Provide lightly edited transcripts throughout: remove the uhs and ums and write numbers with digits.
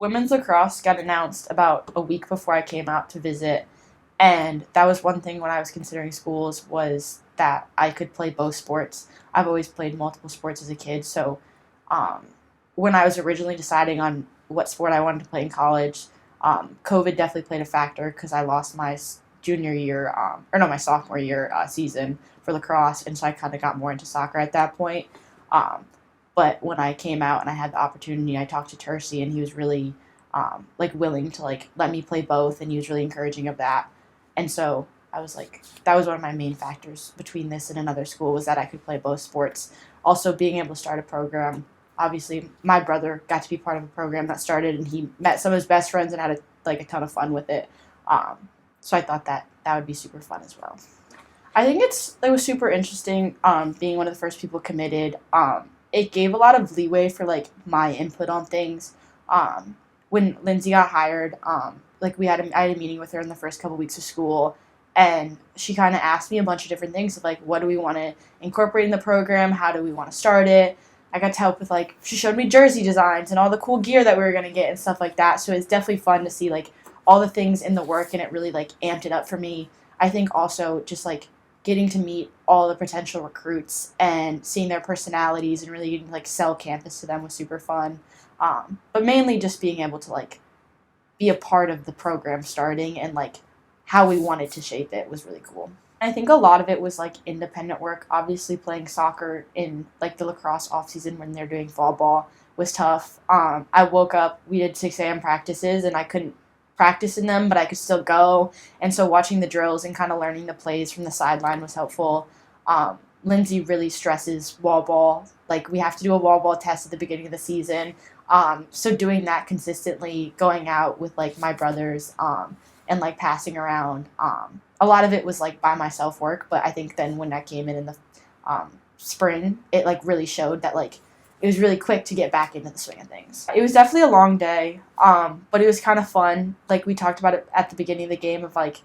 Women's lacrosse got announced about a week before I came out to visit, and that was one thing when I was considering schools was that I could play both sports. I've always played multiple sports as a kid, so um, when I was originally deciding on what sport I wanted to play in college, COVID definitely played a factor because I lost my junior year, or no, my sophomore year season for lacrosse, and so I kind of got more into soccer at that point. Um, but when I came out and I had the opportunity, I talked to Tercy, and he was really like willing to like let me play both, and he was really encouraging of that. And so I was like, that was one of my main factors between this and another school was that I could play both sports. Also, being able to start a program. Obviously, my brother got to be part of a program that started, and he met some of his best friends and had a ton of fun with it. Um, so I thought that that would be super fun as well. I think it was super interesting being one of the first people committed. It gave a lot of leeway for like my input on things. When Lindsay got hired, like I had a meeting with her in the first couple weeks of school, and she kind of asked me a bunch of different things of like what do we want to incorporate in the program, how do we want to start it. I got to help with like she showed me jersey designs and all the cool gear that we were gonna get and stuff like that. So it's definitely fun to see like all the things in the work, and it really like amped it up for me. I think also just like getting to meet all the potential recruits and seeing their personalities and really getting to like sell campus to them was super fun. But mainly just being able to like be a part of the program starting and like how we wanted to shape it was really cool. I think a lot of it was like independent work. Obviously, playing soccer in like the lacrosse off season when they're doing fall ball was tough. I woke up, we did 6 a.m. practices, and I couldn't practice in them, but I could still go. And so watching the drills and kind of learning the plays from the sideline was helpful. Lindsay really stresses wall ball. Like we have to do a wall ball test at the beginning of the season. So doing that consistently, going out with like my brothers, and like passing around. A lot of it was like by myself work, but I think then when I came in the spring, it like really showed that like it was really quick to get back into the swing of things. It was definitely a long day, but it was kind of fun. Like we talked about it at the beginning of the game of like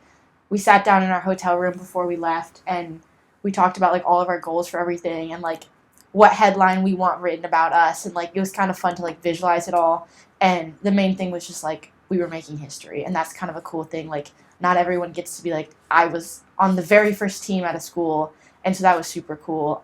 we sat down in our hotel room before we left, and we talked about like all of our goals for everything and like what headline we want written about us, and like it was kind of fun to like visualize it all. And the main thing was just like we were making history, and that's kind of a cool thing. Like not everyone gets to be like I was on the very first team at a school, and so that was super cool.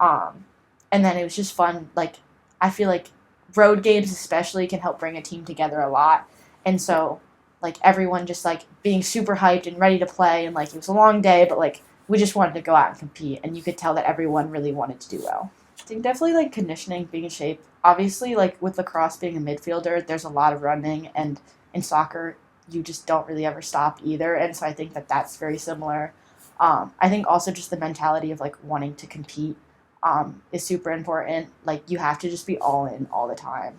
And then it was just fun. Like I feel like road games especially can help bring a team together a lot, and so like everyone just like being super hyped and ready to play, and like it was a long day, but like we just wanted to go out and compete, and you could tell that everyone really wanted to do well. I think definitely like conditioning, being in shape. Obviously, like with lacrosse being a midfielder, there's a lot of running, and in soccer, you just don't really ever stop either. And so I think that that's very similar. I think also just the mentality of like wanting to compete is super important. Like you have to just be all in all the time.